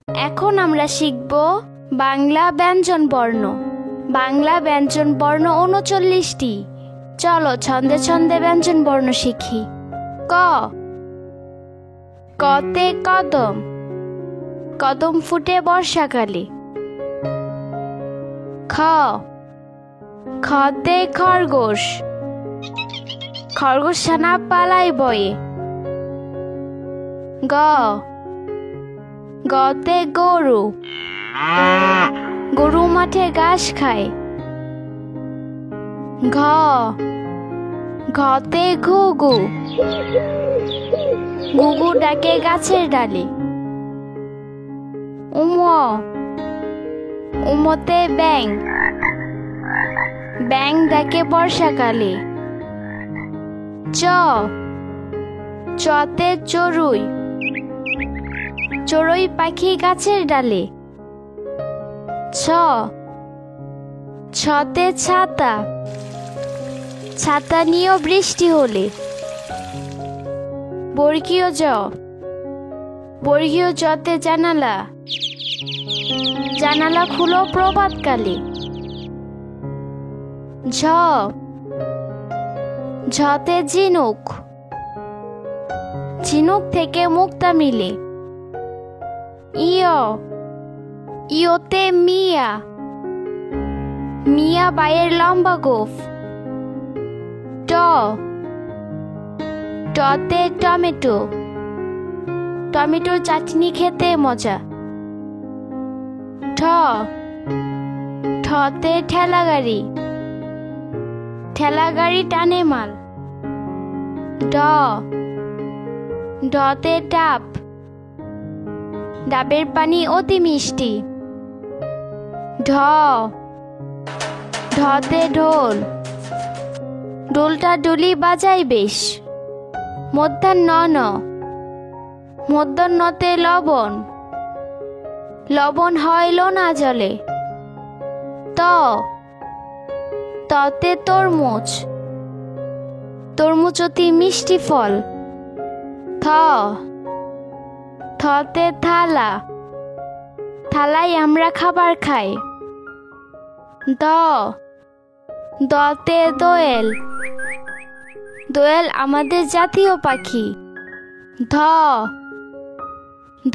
এখন আমরা শিখব বাংলা ব্যঞ্জন বর্ণ। বাংলা ব্যঞ্জন বর্ণ ৩৯টি। চলো ছন্দে ছন্দে ব্যঞ্জন বর্ণ শিখি। ক, কতে কদম, কদম ফুটে বর্ষাকালে। খ, খতে খরগোশ, খরগোশ ছানা পালায় বয়ে। গ, গতে গরু, গরু মাঠে ঘাস খায়। ঘ, ঘতে ঘুঘু, ঘুঘু ডাকে গাছের ডালে। উম, উমতে ব্যাং, ব্যাং ডাকে বর্ষাকালে। চ, চতে চড়ুই, চড়ুই পাখি গাছের ডালে। ছ, ছতে ছাতা, ছাতা নিয়েও বৃষ্টি হলে। বর্গীয় জ, বর্গীয় জতে জানালা, জানালা খুলো প্রভাতকালে। ঝ, ঝতে ঝিনুক, ঝিনুক থেকে মুক্তা মিলে। ইয়, ইয়তে মিয়া, মিয়া বাইয়ের লম্বা গোফ। ট, টতে টমেটো, টমেটোর চাটনি খেতে মজা। ঠ, ঠতে ঠেলা গাড়ি, ঠেলা গাড়ি টানে মাল। ড, ডতে ডাব, ডাবের পানি অতি মিষ্টি। ঢ, ঢতে ঢোল, ঢোলটা ডুলি বাজাই বেশ। মধ্যাহ্ন ন, মধ্যাহ্নতে লবণ, লবণ হয় লোনা জলে। ত, ততে তরমুজ, তরমুজ অতি মিষ্টি ফল। থ, থতে থালা, থালায় আমরা খাবার খাই। দ, দতে দোয়েল, দোয়েল আমাদের জাতীয় পাখি। ধ,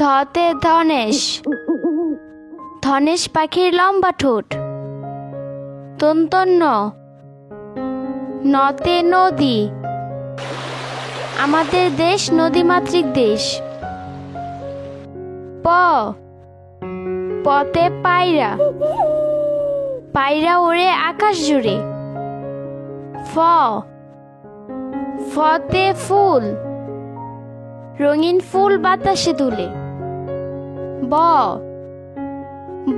ধতে ধনেশ, ধনেশ পাখির লম্বা ঠোঁট। দন্তন্য, নতে নদী, আমাদের দেশ নদীমাতৃক দেশ। প, পতে পায়রা, পায়রা ওড়ে আকাশ জুড়ে। ফ, ফতে ফুল, রঙিন ফুল বাতাসে দুলে। ব,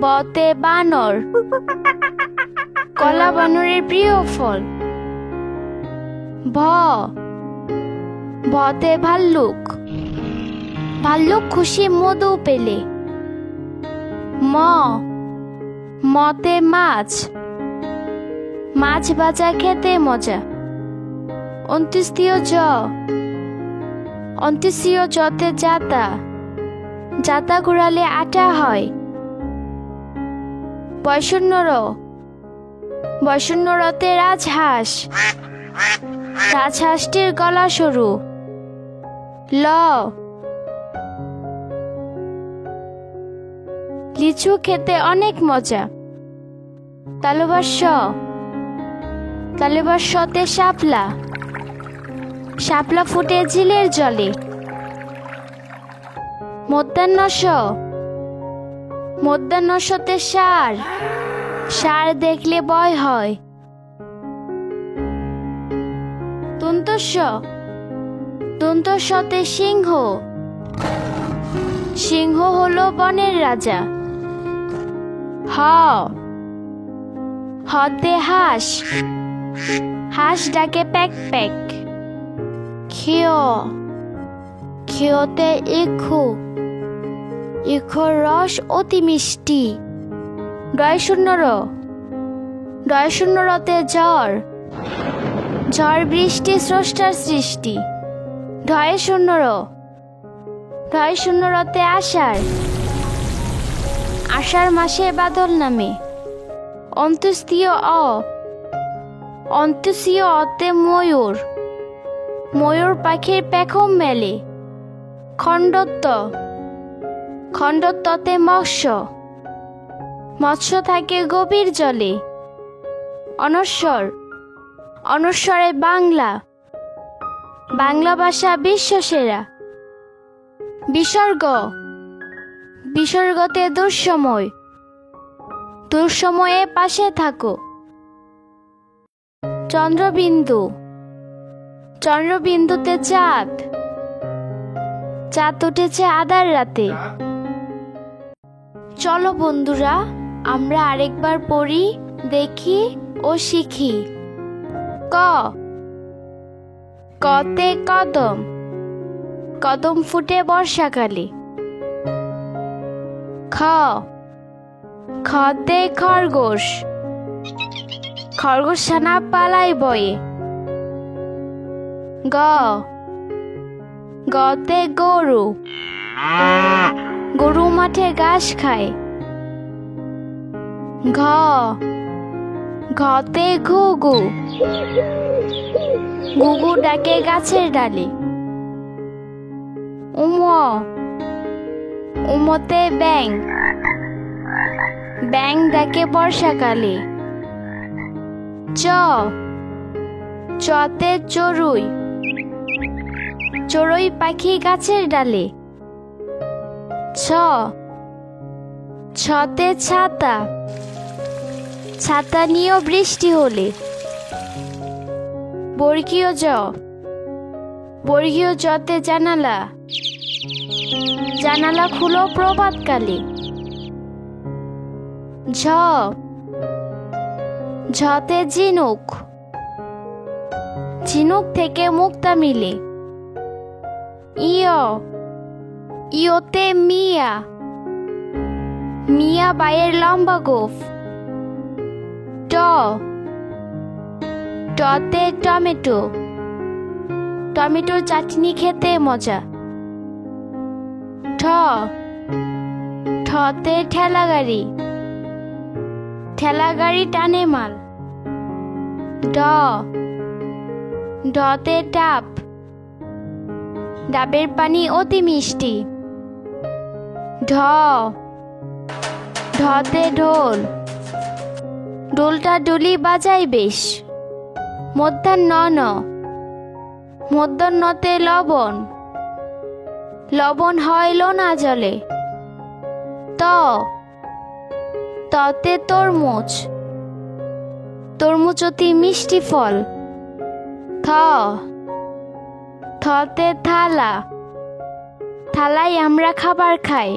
বতে বানর, কলা বানরের প্রিয় ফল। ভ, ভতে ভাল্লুক, ভাল্লুক খুশি মধু পেলে। ম, মতে মাছ, মাছ ভাজা খেতে মজা। অন্ত্যেষ্টিয় জ, অন্ত্যেষ্টিয় জতে জাতা, জাতা ঘোরালে আটা হয়। বয়শূন্য র, বয়শূন্য রতে রাজহাঁস, রাজহাঁসটির গলা সরু। ল, লিচু খেতে অনেক মজা। তালুবাস, তালুবাসতে শাপলা, শাপলা ফুটে ঝিলের জলে। মধ্যাহ্ন স, মধ্যাহ্ন সতে ষাঁড়, ষাঁড় দেখলে ভয় হয়। দন্তস্ব, দন্তস্বতে সিংহ, সিংহ হলো বনের রাজা। হ, হতে হাঁস, হাঁস ডাকে প্যাক প্যাক। ক্ষিয়, ক্ষিয়তে ইক্ষু, ইক্ষুর রস অতি মিষ্টি। ডয়শূন্য র, ডয়শূন্য রতে ঝড়, ঝড় বৃষ্টি স্রষ্টার সৃষ্টি। ঢয়ে শূন্য র, ঢয় শূন্য রতে আষাঢ়, আষাঢ় মাসে বাদল নামে। অন্ত্যেষ্টিয় অ, অন্ত্যেষ্টিয় অতে ময়ূর, ময়ূর পাখির পেখম মেলে। খণ্ডত্ব, খণ্ডত্বতে মৎস্য, মৎস্য থাকে গভীর জলে। অনস্বর, অনস্বরে বাংলা, বাংলা ভাষা বিশ্বসেরা। বিসর্গ, বিসর্গতে দুঃসময়, দুঃসময়ে পাশে থাকো। চন্দ্রবিন্দু, চন্দ্রবিন্দুতে চাঁদ, চাঁদ উঠেছে আধার রাতে। চলো বন্ধুরা, আমরা আরেকবার পড়ি, দেখি ও শিখি। ক, কতে কদম, কদম ফুটে বর্ষাকালে। খ, খতে খরগোশ, খরগোশ ছানা পালাই বয়ে। গ, গতে গরু, গরু মাঠে ঘাস খায়। ঘ, ঘতে ঘুঘু, ঘুঘু ডাকে গাছের ডালে। উম, উমতে ব্যাঙ, ব্যাঙ ডাকে বর্ষাকালে। চ, চতে চড়ুই, চড়ুই পাখি গাছের ডালে। ছ, ছতে ছাতা, ছাতা নিয়েও বৃষ্টি হলে। বর্গীয় জ, বর্গীয় জতে জানালা, জানালা খুলো প্রভাতকালে। ঝ, ঝতে ঝিনুক, ঝিনুক থেকে মুক্তা মিলে। ইয়, ইয়তে মিয়া, মিয়া বাইয়ের লম্বা গোফ। ট, টতে টমেটো, টমেটোর চাটনি খেতে মজা। ঠ, ঠতে ঠেলা গাড়ি, ঠেলা গাড়ি টানে মাল। ড, ঢতে ডাব, ডাবের পানি অতি মিষ্টি। ঢ, ঢতে ঢোল, ঢোলটা ডুলি বাজাই বেশ। মধ্যাহ্ন ন, মধ্যাহ্নতে লবণ, লবণ হয় লোনা জলে। ত, ততে তরমুজ, তরমুজ অতি মিষ্টি ফল। থ, থতে থালা, থালায় আমরা খাবার খাই।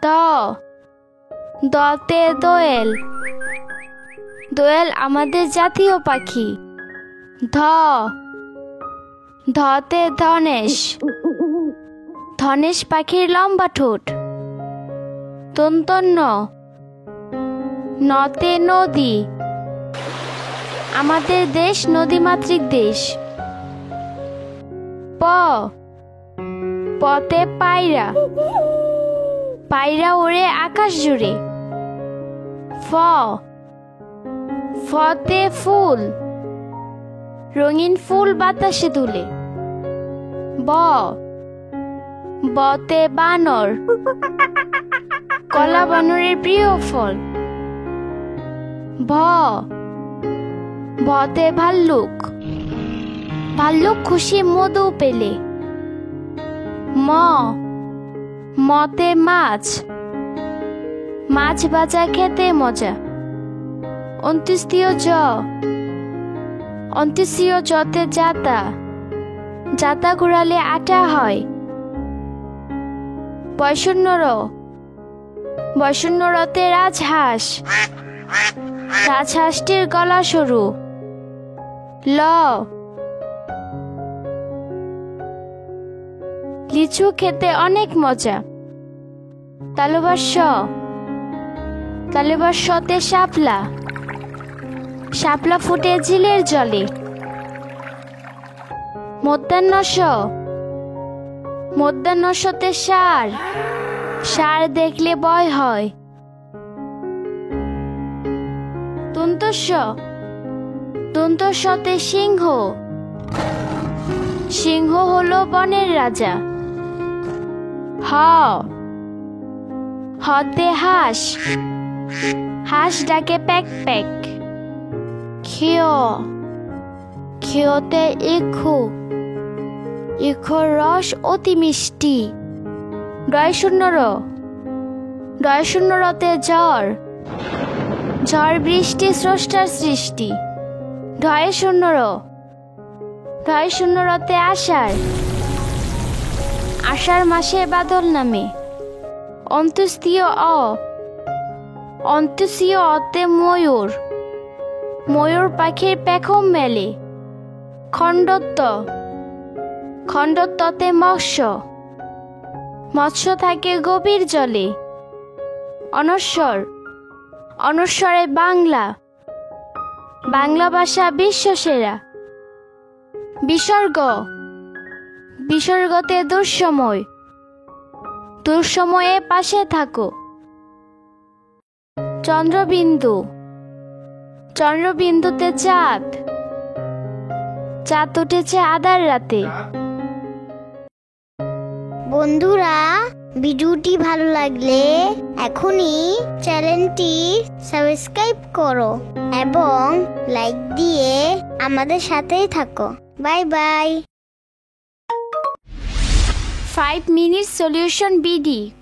দ, দতে দোয়েল, দোয়েল আমাদের জাতীয় পাখি। ধ, ধতে ধনেশ, ধনেশ পাখির লম্বা ঠোঁট। দন্তন্য, নতে নদী, আমাদের দেশ নদীমাতৃক দেশ। প, পতে পায়রা, পায়রা ওড়ে আকাশ জুড়ে। ফ, ফতে ফুল, রঙিন ফুল বাতাসে দুলে। ব, বতে বানর, কলা বানরের প্রিয় ফল। ভ, ভতে ভাল্লুক, ভাল্লুক খুশি মধু পেলে। ম, মতে মাছ, মাছ ভাজা খেতে মজা। অন্ত্যেষ্টিয় জ, অন্ত্যেষ্টিয় জতে জাতা, জাতা ঘোরালে আটা হয়। বয়শূন্য র, বয়শূন্য রতে রাজহাঁস, রাজহাঁসটির গলা সরু। ল, লিচু খেতে অনেক মজা। তালুবাস, তালুবাসতে শাপলা, শাপলা ফুটে ঝিলের জলে। মধ্যাহ্ন স, মধ্যাহ্নসতে ষাঁড়, ষাঁড় দেখলে ভয় হয়। দন্তস্ব, দন্তস্বতে সিংহ। সিংহ হলো বনের রাজা। হ, হতে হাঁস। হাঁস ডাকে প্যাক প্যাক। ক্ষিয়, ক্ষিয়তে ইক্ষু। ইক্ষুর রস অতি মিষ্টি। ডয় শূন্য র, ডয় শূন্য রতে ঝড়। ঝড় বৃষ্টি স্রষ্টার সৃষ্টি। ঢয় শূন্য র, ঢয় শূন্য রতে আষাঢ়। আষাঢ় মাসে বাদল নামে। অন্ত্যেষ্টিয় অ, অন্ত্যেষ্টিয় অতে ময়ূর। ময়ূর পাখির পেখম মেলে। খণ্ডত্ব, খণ্ডত্বতে মৎস্য। মৎস্য থাকে গভীর জলে। অনস্বর, অনস্বরে বাংলা। বাংলা ভাষা বিশ্বসেরা। বিসর্গ, বিসর্গতে দুঃসময়। দুঃসময়ে পাশে থাকো। চন্দ্রবিন্দু, চন্দ্রবিন্দুতে চাঁদ। চাঁদ উঠেছে আধার রাতে। বন্ধুরা, ভিডিওটি ভালো লাগলে এখনই চ্যানেলটি সাবস্ক্রাইব করো এবং লাইক দিয়ে আমাদের সাথেই থাকো। Bye bye. 5 minutes solution BD